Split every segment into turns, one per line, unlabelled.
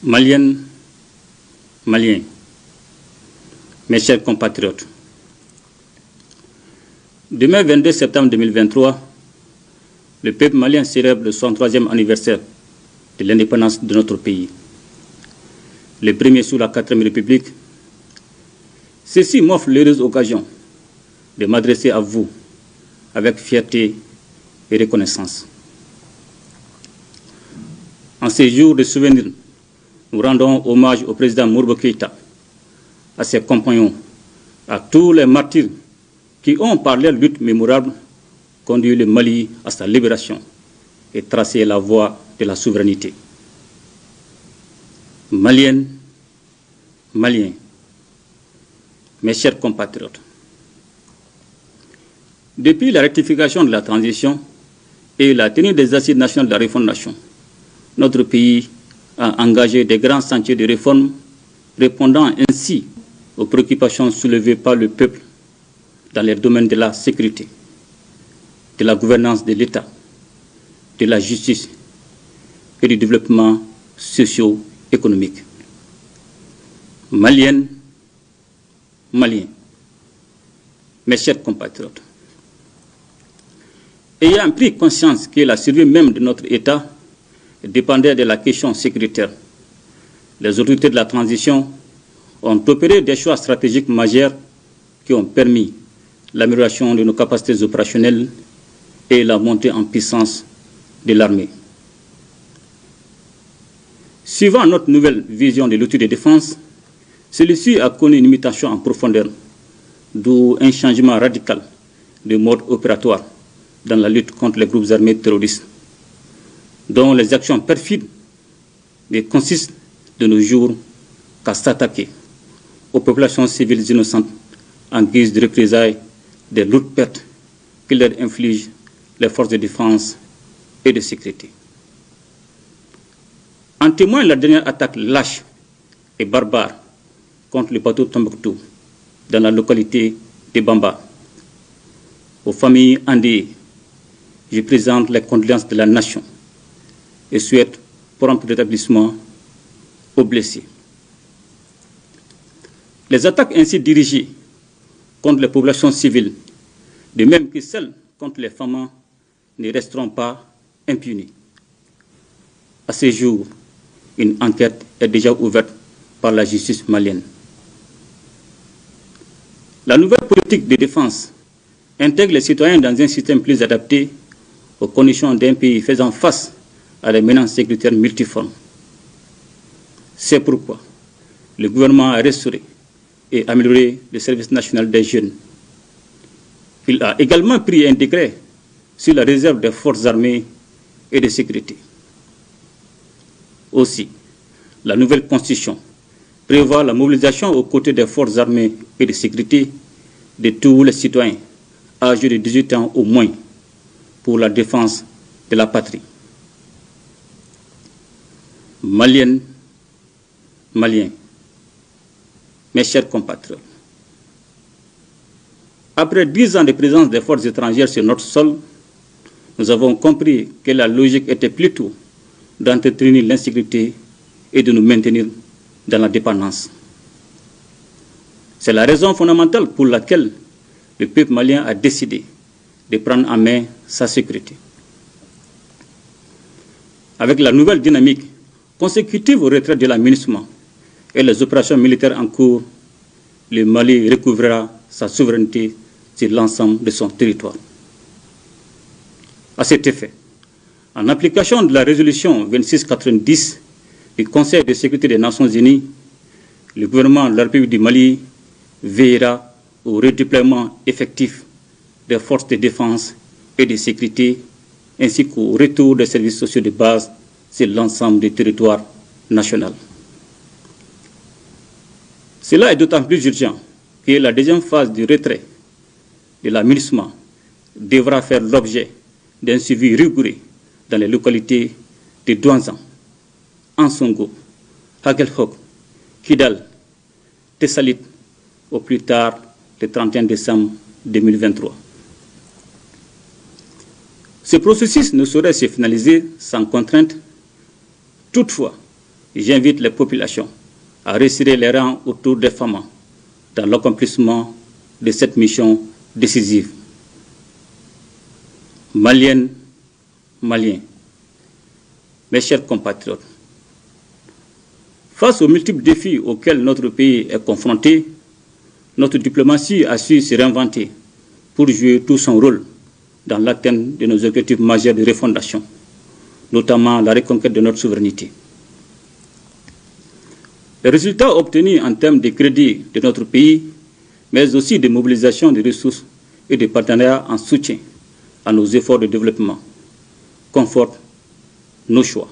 Maliennes, Maliens, mes chers compatriotes, demain 22 septembre 2023, le peuple malien célèbre le 63e anniversaire de l'indépendance de notre pays. Le premier sous la 4e République. Ceci m'offre l'heureuse occasion de m'adresser à vous avec fierté et reconnaissance. En ces jours de souvenirs, nous rendons hommage au président Modibo Keïta, à ses compagnons, à tous les martyrs qui ont, par leur lutte mémorable, conduit le Mali à sa libération et tracé la voie de la souveraineté. Maliennes, Maliens, mes chers compatriotes, depuis la rectification de la transition et la tenue des assises nationales de la refondation, notre pays a engagé des grands chantiers de réforme, répondant ainsi aux préoccupations soulevées par le peuple dans les domaines de la sécurité, de la gouvernance de l'État, de la justice et du développement socio-économique. Maliennes, Maliens, mes chers compatriotes, ayant pris conscience que la survie même de notre État dépendait de la question sécuritaire, les autorités de la transition ont opéré des choix stratégiques majeurs qui ont permis l'amélioration de nos capacités opérationnelles et la montée en puissance de l'armée. Suivant notre nouvelle vision de l'outil de défense, celui-ci a connu une mutation en profondeur, d'où un changement radical de mode opératoire dans la lutte contre les groupes armés terroristes, dont les actions perfides ne consistent de nos jours qu'à s'attaquer aux populations civiles innocentes en guise de représailles des lourdes pertes que leur infligent les forces de défense et de sécurité. En témoigne la dernière attaque lâche et barbare contre le bateau Tombouctou dans la localité de Bamba. Aux familles endeuillées, je présente les condoléances de la nation et souhaite prompt rétablissement aux blessés. Les attaques ainsi dirigées contre les populations civiles, de même que celles contre les femmes, ne resteront pas impunies. À ce jour, une enquête est déjà ouverte par la justice malienne. La nouvelle politique de défense intègre les citoyens dans un système plus adapté aux conditions d'un pays faisant face à des menaces sécuritaires multiformes. C'est pourquoi le gouvernement a restauré et amélioré le service national des jeunes. Il a également pris un décret sur la réserve des forces armées et de sécurité. Aussi, la nouvelle constitution prévoit la mobilisation aux côtés des forces armées et de sécurité de tous les citoyens âgés de 18 ans au moins pour la défense de la patrie. Maliennes, Maliens, mes chers compatriotes, après 10 ans de présence des forces étrangères sur notre sol, nous avons compris que la logique était plutôt d'entretenir l'insécurité et de nous maintenir dans la dépendance. C'est la raison fondamentale pour laquelle le peuple malien a décidé de prendre en main sa sécurité. Avec la nouvelle dynamique consécutive au retrait de la MINUSMA et les opérations militaires en cours, le Mali recouvrera sa souveraineté sur l'ensemble de son territoire. À cet effet, en application de la résolution 2690 du Conseil de sécurité des Nations Unies, le gouvernement de la République du Mali veillera au redéploiement effectif des forces de défense et de sécurité, ainsi qu'au retour des services sociaux de base sur l'ensemble du territoire national. Cela est d'autant plus urgent que la deuxième phase du retrait de la MINUSMA devra faire l'objet d'un suivi rigoureux dans les localités de Douanzan, Ansongo, Hagelhok, Kidal, Tessalit, au plus tard le 31 décembre 2023. Ce processus ne saurait se finaliser sans contrainte. Toutefois, j'invite les populations à resserrer les rangs autour des femmes dans l'accomplissement de cette mission décisive. Maliennes, Maliens, mes chers compatriotes, face aux multiples défis auxquels notre pays est confronté, notre diplomatie a su se réinventer pour jouer tout son rôle dans l'atteinte de nos objectifs majeurs de refondation, notamment la reconquête de notre souveraineté. Les résultats obtenus en termes de crédit de notre pays, mais aussi de mobilisation de ressources et de partenariats en soutien à nos efforts de développement, confortent nos choix.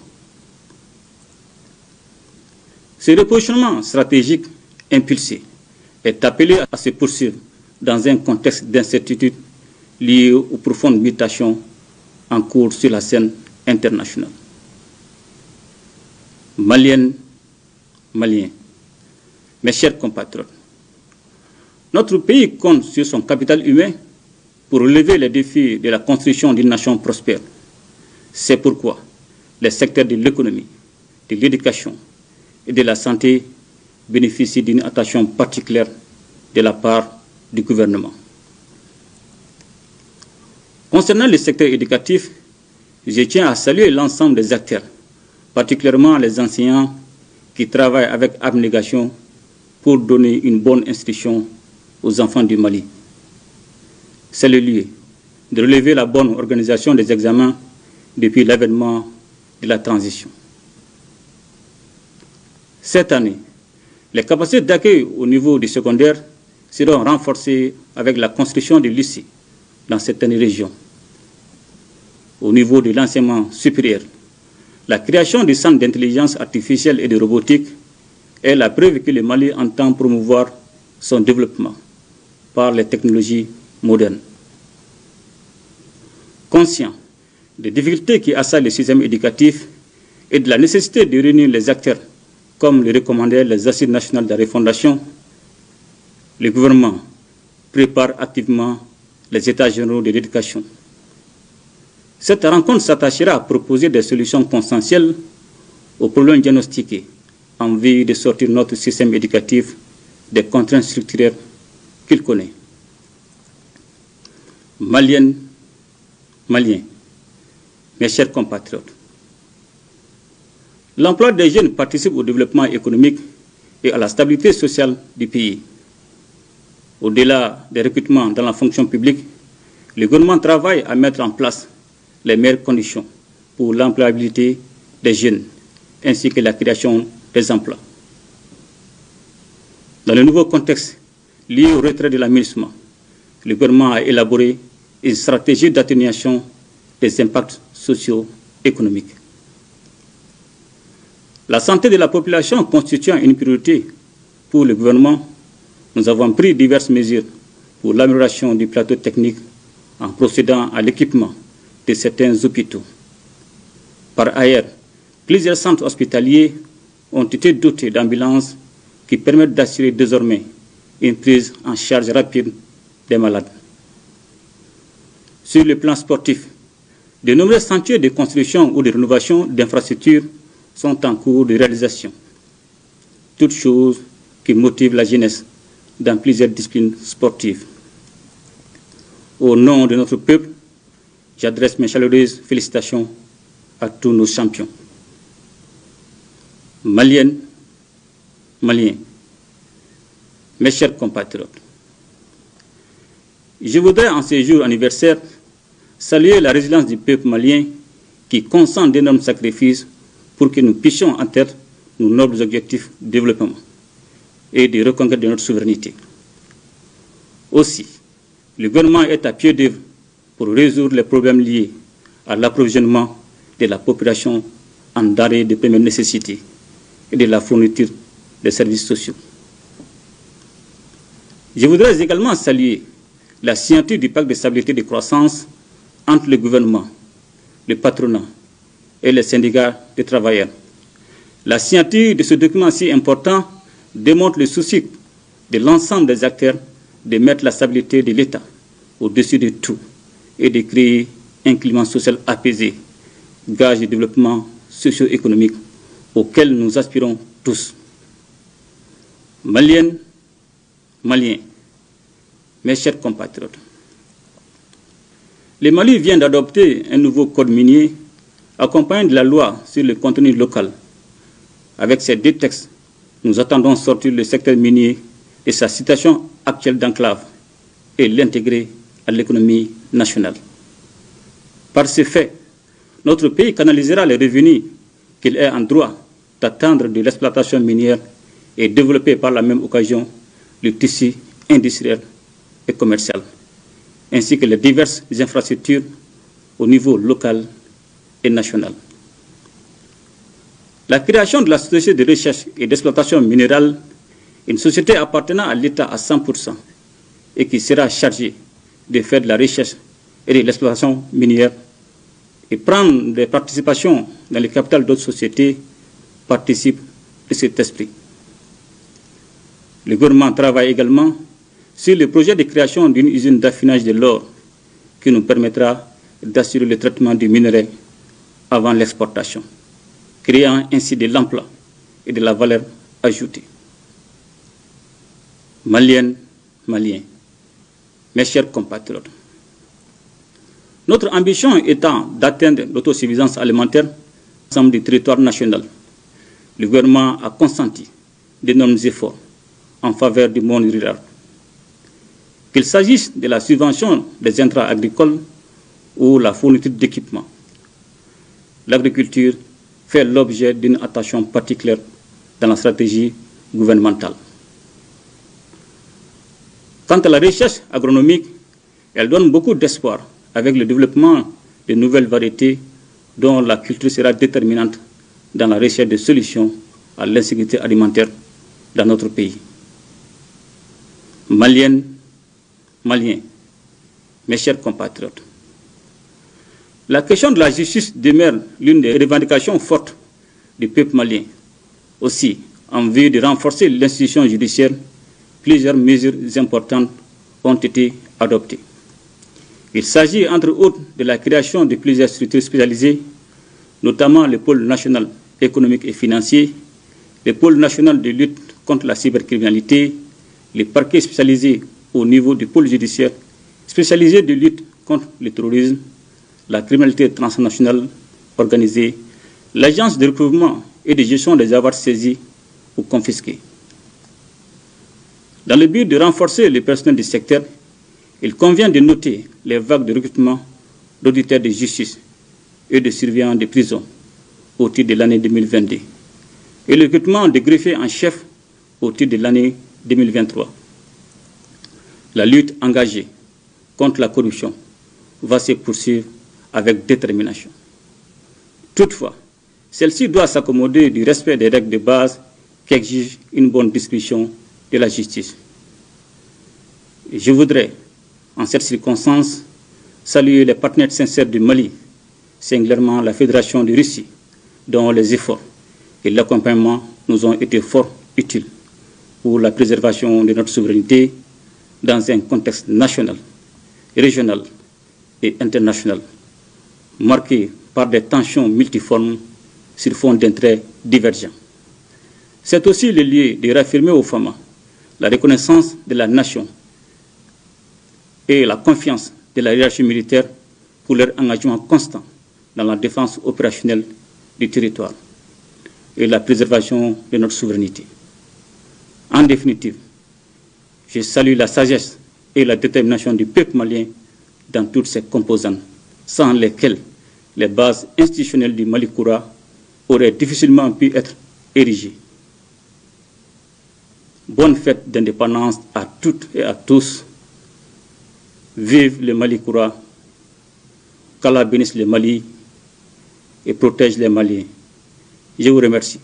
Ce repositionnement stratégique impulsé est appelé à se poursuivre dans un contexte d'incertitude lié aux profondes mutations en cours sur la scène internationale. Maliennes, Maliens, mes chers compatriotes, notre pays compte sur son capital humain pour relever les défis de la construction d'une nation prospère. C'est pourquoi les secteurs de l'économie, de l'éducation et de la santé bénéficient d'une attention particulière de la part du gouvernement. Concernant le secteur éducatif, je tiens à saluer l'ensemble des acteurs, particulièrement les enseignants qui travaillent avec abnégation pour donner une bonne instruction aux enfants du Mali. C'est le lieu de relever la bonne organisation des examens depuis l'avènement de la transition. Cette année, les capacités d'accueil au niveau du secondaire seront renforcées avec la construction de lycées dans certaines régions. Au niveau de l'enseignement supérieur, la création du centre d'intelligence artificielle et de robotique est la preuve que le Mali entend promouvoir son développement par les technologies modernes. Conscient des difficultés qui assaillent le système éducatif et de la nécessité de réunir les acteurs, comme le recommandaient les Assises nationales de la refondation, le gouvernement prépare activement les États généraux de l'éducation. Cette rencontre s'attachera à proposer des solutions consensuelles aux problèmes diagnostiqués en vue de sortir notre système éducatif des contraintes structurelles qu'il connaît. Maliennes, Maliens, mes chers compatriotes, l'emploi des jeunes participe au développement économique et à la stabilité sociale du pays. Au-delà des recrutements dans la fonction publique, le gouvernement travaille à mettre en place les meilleures conditions pour l'employabilité des jeunes ainsi que la création des emplois. Dans le nouveau contexte lié au retrait de l'aménagement, le gouvernement a élaboré une stratégie d'atténuation des impacts socio-économiques. La santé de la population constituant une priorité pour le gouvernement, nous avons pris diverses mesures pour l'amélioration du plateau technique en procédant à l'équipement de certains hôpitaux. Par ailleurs, plusieurs centres hospitaliers ont été dotés d'ambulances qui permettent d'assurer désormais une prise en charge rapide des malades. Sur le plan sportif, de nombreux chantiers de construction ou de rénovation d'infrastructures sont en cours de réalisation. Toutes choses qui motivent la jeunesse dans plusieurs disciplines sportives. Au nom de notre peuple, j'adresse mes chaleureuses félicitations à tous nos champions. Maliennes, Maliens, mes chers compatriotes, je voudrais en ce jour anniversaire saluer la résilience du peuple malien qui consent d'énormes sacrifices pour que nous puissions atteindre nos nobles objectifs de développement et de reconquête de notre souveraineté. Aussi, le gouvernement est à pied d'œuvre pour résoudre les problèmes liés à l'approvisionnement de la population en denrées de première nécessité et de la fourniture des services sociaux. Je voudrais également saluer la signature du pacte de stabilité et de croissance entre le gouvernement, le patronat et les syndicats de travailleurs. La signature de ce document si important démontre le souci de l'ensemble des acteurs de mettre la stabilité de l'État au-dessus de tout et de créer un climat social apaisé, gage de développement socio-économique auquel nous aspirons tous. Maliennes, Maliens, mes chers compatriotes, le Mali vient d'adopter un nouveau code minier accompagné de la loi sur le contenu local. Avec ces deux textes, nous attendons sortir le secteur minier de sa situation actuelle d'enclave et l'intégrer à l'économie nationale. Par ce fait, notre pays canalisera les revenus qu'il est en droit d'attendre de l'exploitation minière et développer par la même occasion le tissu industriel et commercial, ainsi que les diverses infrastructures au niveau local et national. La création de la société de recherche et d'exploitation minérale, une société appartenant à l'État à 100% et qui sera chargée de faire de la recherche et de l'exploitation minière et prendre des participations dans le capital d'autres sociétés, participe de cet esprit. Le gouvernement travaille également sur le projet de création d'une usine d'affinage de l'or qui nous permettra d'assurer le traitement du minerai avant l'exportation, créant ainsi de l'emploi et de la valeur ajoutée. Maliennes, Maliens, mes chers compatriotes, notre ambition étant d'atteindre l'autosuffisance alimentaire ensemble du territoire national, le gouvernement a consenti d'énormes efforts en faveur du monde rural. Qu'il s'agisse de la subvention des intrants agricoles ou la fourniture d'équipements, l'agriculture fait l'objet d'une attention particulière dans la stratégie gouvernementale. Quant à la recherche agronomique, elle donne beaucoup d'espoir avec le développement de nouvelles variétés dont la culture sera déterminante dans la recherche de solutions à l'insécurité alimentaire dans notre pays. Maliennes, Maliens, mes chers compatriotes, la question de la justice demeure l'une des revendications fortes du peuple malien. Aussi, en vue de renforcer l'institution judiciaire, plusieurs mesures importantes ont été adoptées. Il s'agit entre autres de la création de plusieurs structures spécialisées, notamment le pôle national économique et financier, le pôle national de lutte contre la cybercriminalité, les parquets spécialisés au niveau du pôle judiciaire, spécialisé de lutte contre le terrorisme, la criminalité transnationale organisée, l'agence de recouvrement et de gestion des avoirs saisis ou confisqués. Dans le but de renforcer le personnel du secteur, il convient de noter les vagues de recrutement d'auditeurs de justice et de surveillants de prison au titre de l'année 2022 et le recrutement de greffiers en chef au titre de l'année 2023. La lutte engagée contre la corruption va se poursuivre avec détermination. Toutefois, celle-ci doit s'accommoder du respect des règles de base qu'exige une bonne distribution de la justice. Et je voudrais, en cette circonstance, saluer les partenaires sincères du Mali, singulièrement la Fédération de Russie, dont les efforts et l'accompagnement nous ont été fort utiles pour la préservation de notre souveraineté dans un contexte national, régional et international, marqué par des tensions multiformes sur fond d'intérêts divergents. C'est aussi le lieu de réaffirmer aux femmes la reconnaissance de la nation et la confiance de la hiérarchie militaire pour leur engagement constant dans la défense opérationnelle du territoire et la préservation de notre souveraineté. En définitive, je salue la sagesse et la détermination du peuple malien dans toutes ses composantes, sans lesquelles les bases institutionnelles du Mali Koura auraient difficilement pu être érigées. Bonne fête d'indépendance à toutes et à tous. Vive le Mali Koura, qu'Allah bénisse le Mali et protège les Maliens. Je vous remercie.